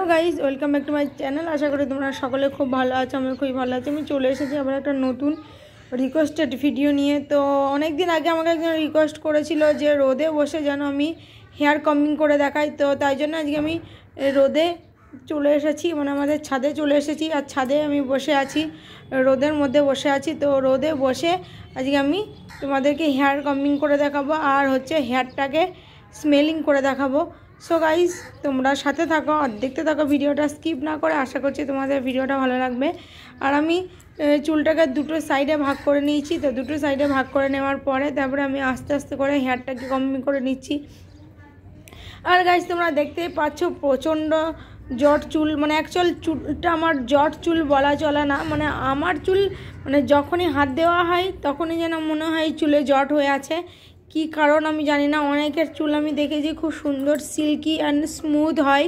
Hello guys welcome back to my channel. आशा करी तुम्हारा सकले खूब भालो आछो, आमिও खूब भालो आছি। আমি চলে এসেছি আবার একটা নতুন রিকোয়েস্টেড ভিডিও নিয়ে। তো অনেক দিন আগে আমাকে একজন রিকোয়েস্ট করেছিল যে রোদে বসে যেন আমি হেয়ার কম্বিং করে দেখাই। তো তাই জন্য আজকে আমি রোদে চলে এসেছি, মানে আমাদের ছাদে চলে এসেছি। আর ছাদে আমি বসে আছি, রোদের মধ্যে বসে আছি। তো রোদে বসে আজকে আমি তোমাদেরকে হেয়ার কম্বিং করে দেখাবো আর হচ্ছে হেয়ারটাকে স্মেলিং করে দেখাবো। সো গাইজ তোমরা সাথে থাকো আর দেখতে থাকো ভিডিওটা স্কিপ না করে। আশা করছি তোমাদের ভিডিওটা ভালো লাগবে। আর আমি চুলটাকে দুটো সাইডে ভাগ করে নিয়েছি। তো দুটো সাইডে ভাগ করে নেওয়ার পরে তারপরে আমি আস্তে আস্তে করে হেয়ারটাকে কম্বিং করে নিচ্ছি। আর গাইজ তোমরা দেখতেই পাচ্ছ প্রচণ্ড জট চুল, মানে অ্যাকচুয়াল চুলটা আমার জট চুল বলা চলে না। মানে আমার চুল মানে যখনই হাত দেওয়া হয় তখনই যেন মনে হয় চুলে জট হয়ে আছে। কি কারণ আমি জানি না। অনেকের চুল আমি দেখেছি খুব সুন্দর সিল্কি অ্যান্ড স্মুথ হয়,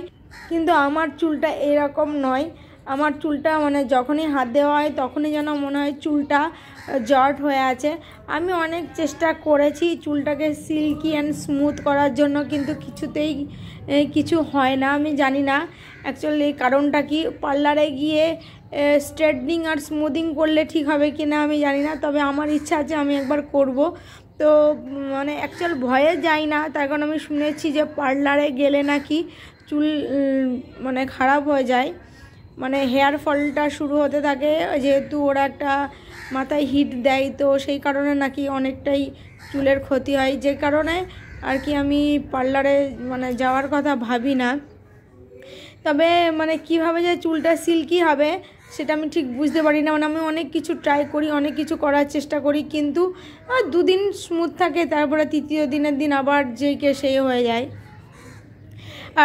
কিন্তু আমার চুলটা এরকম নয়। আমার চুলটা মানে যখনই হাত দেওয়া হয় তখনই যেন মনে হয় চুলটা জট হয়ে আছে। আমি অনেক চেষ্টা করেছি চুলটাকে সিল্কি অ্যান্ড স্মুথ করার জন্য, কিন্তু কিছুতেই কিছু হয় না। আমি জানি না অ্যাকচুয়ালি কারণটা কি। পার্লারে গিয়ে স্ট্রেটনিং আর স্মুদিং করলে ঠিক হবে কি না আমি জানি না, তবে আমার ইচ্ছা আছে আমি একবার করব। তো মানে অ্যাকচুয়াল ভয়ে যাই না, তার কারণ আমি শুনেছি যে পার্লারে গেলে নাকি চুল মানে খারাপ হয়ে যায়, মানে হেয়ার ফলটা শুরু হতে থাকে, যেহেতু ওরা একটা মাথায় হিট দেয়। তো সেই কারণে নাকি অনেকটাই চুলের ক্ষতি হয়, যে কারণে আর কি আমি পার্লারে মানে যাওয়ার কথা ভাবি না। তবে মানে কিভাবে যে চুলটা সিল্কি হবে সেটা আমি ঠিক বুঝতে পারি না। মানে আমি অনেক কিছু ট্রাই করি, অনেক কিছু করার চেষ্টা করি, কিন্তু দুদিন স্মুথ থাকে, তারপরে তৃতীয় দিনের দিন আবার যেইকে সেই হয়ে যায়।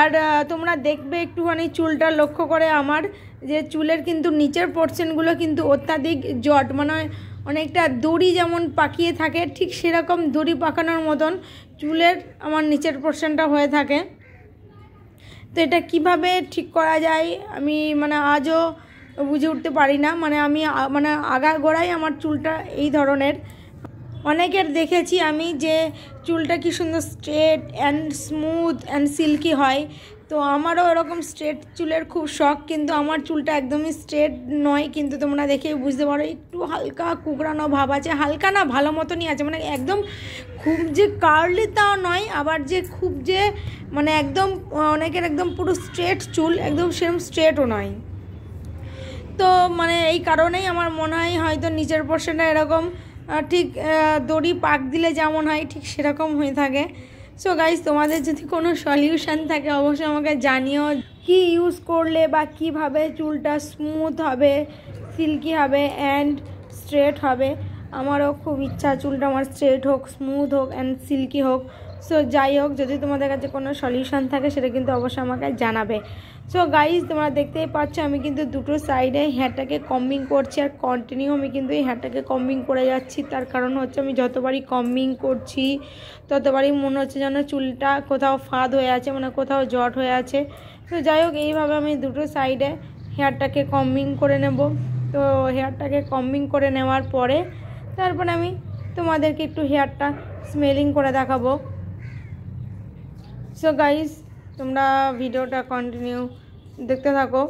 আর তোমরা দেখবে একটুখানি চুলটা লক্ষ্য করে আমার, যে চুলের কিন্তু নিচের পোর্শনগুলো কিন্তু অত্যাধিক জট, মানে অনেকটা দড়ি যেমন পাকিয়ে থাকে ঠিক সেরকম দড়ি পাকানোর মতন চুলের আমার নিচের পোর্শনটা হয়ে থাকে। তো এটা কিভাবে ঠিক করা যায় আমি মানে আজও বুঝে উঠতে পারি না। মানে আমি মানে আগাগোড়াই আমার চুলটা এই ধরনের। অনেকের দেখেছি আমি যে চুলটা কি সুন্দর straight and smooth and silky হয়। তো আমারও এরকম স্ট্রেট চুলের খুব শখ, কিন্তু আমার চুলটা একদমই স্ট্রেট নয়। কিন্তু তোমরা দেখেই বুঝতে পারো একটু হালকা কুকড়ানো ভাব আছে, হালকা না ভালো মতনই আছে। মানে একদম খুব যে কার্লি তাও নয়, আবার যে খুব যে মানে একদম অনেকের একদম পুরো স্ট্রেট চুল, একদম সেরকম স্ট্রেটও নয়। তো মানে এই কারণেই আমার মনে হয় হয়তো নিচের পোর্শনটা এরকম ঠিক দড়ি পাক দিলে যেমন হয় ঠিক সেরকম হয়ে থাকে। সো গাইজ তোমাদের যদি কোনো সলিউশন থাকে অবশ্যই আমাকে জানিও, কি ইউজ করলে বা কিভাবে চুলটা স্মুথ হবে, সিল্কি হবে অ্যান্ড স্ট্রেট হবে। আমারও খুব ইচ্ছা চুলটা আমার স্ট্রেট হোক, স্মুথ হোক অ্যান্ড সিল্কি হোক। সো যাই হোক, যদি তোমাদের কাছে কোনো সলিউশন থাকে সেটা কিন্তু অবশ্যই আমাকে জানাবে। সো গাইজ তোমরা দেখতেই পাচ্ছ আমি কিন্তু দুটো সাইডে হেয়ারটাকে কম্বিং করছি, আর কন্টিনিউ আমি কিন্তু এই হেয়ারটাকে কম্বিং করে যাচ্ছি। তার কারণ হচ্ছে আমি যতবারই কম্বিং করছি ততবারই মনে হচ্ছে যেন চুলটা কোথাও ফাঁদ হয়ে আছে, মানে কোথাও জট হয়ে আছে। তো যাই হোক, এইভাবে আমি দুটো সাইডে হেয়ারটাকে কম্বিং করে নেব। তো হেয়ারটাকে কম্বিং করে নেওয়ার পরে তারপরে আমি তোমাদেরকে একটু হেয়ারটা স্মেলিং করে দেখাবো। সো গাইজ তোমরা ভিডিওটা কন্টিনিউ দেখতে থাকো।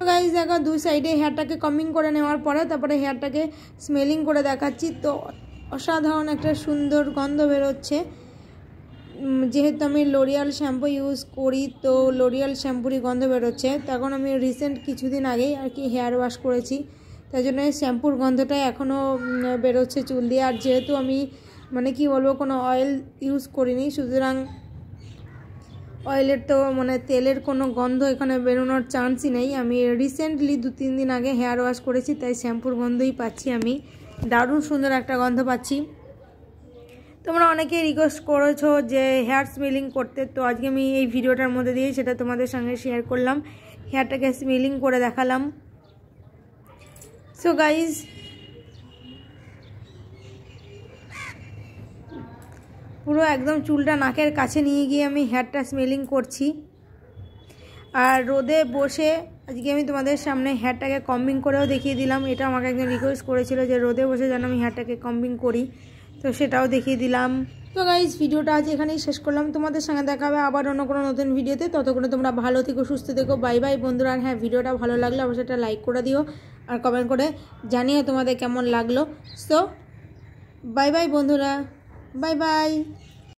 গাইজ দেখো দুই সাইডে হেয়ারটাকে কম্বিং করে নেওয়ার পরে তারপরে হেয়ারটাকে স্মেলিং করে দেখাচ্ছি। তো অসাধারণ একটা সুন্দর গন্ধ বেরোচ্ছে। যেহেতু আমি লোরিয়াল শ্যাম্পু ইউজ করি, তো লোরিয়াল শ্যাম্পুরই গন্ধ বেরোচ্ছে। তখন আমি রিসেন্ট কিছুদিন আগেই আর কি হেয়ার ওয়াশ করেছি, তাই জন্য এই শ্যাম্পুর গন্ধটাই এখনও বেরোচ্ছে চুল দিয়ে। আর যেহেতু আমি মানে কি বলবো কোনো অয়েল ইউজ করিনি, সুতরাং অয়েলের তো মানে তেলের কোনো গন্ধ এখানে বেরোনোর চান্সই নেই। আমি রিসেন্টলি 2-3 দিন আগে হেয়ার ওয়াশ করেছি, তাই শ্যাম্পুর গন্ধই পাচ্ছি আমি, দারুণ সুন্দর একটা গন্ধ পাচ্ছি। তোমরা অনেকেই রিকোয়েস্ট করেছো যে হেয়ার স্মেলিং করতে, তো আজকে আমি এই ভিডিওটার মধ্যে দিয়ে সেটা তোমাদের সঙ্গে শেয়ার করলাম, হেয়ারটাকে স্মেলিং করে দেখালাম। সো গাইজ, পুরো একদম চুলটা নাকের কাছে নিয়ে গিয়ে আমি হেয়ারটা স্মেলিং করছি। আর রোদে বসে আজকে আমি তোমাদের সামনে হেয়ারটাকে কম্বিং করেও দেখিয়ে দিলাম। এটা আমাকে একজন রিকোয়েস্ট করেছিল যে রোদে বসে যেন আমি হেয়ারটাকে কম্বিং করি, তো সেটাও দেখিয়ে দিলাম। তো গাইজ, ভিডিওটা আজ এখানেই শেষ করলাম। তোমাদের সঙ্গে দেখা হবে আবার অন্য কোনো নতুন ভিডিওতে। ততক্ষণে তোমরা ভালো থেকো, সুস্থ থেকো। বাই বাই বন্ধুরা। আর হ্যাঁ, ভিডিওটা ভালো লাগলে অবশ্যই একটা লাইক করে দিও আর কমেন্ট করে জানিও তোমাদের কেমন লাগলো। সো বাই বাই বন্ধুরা, বাই বাই।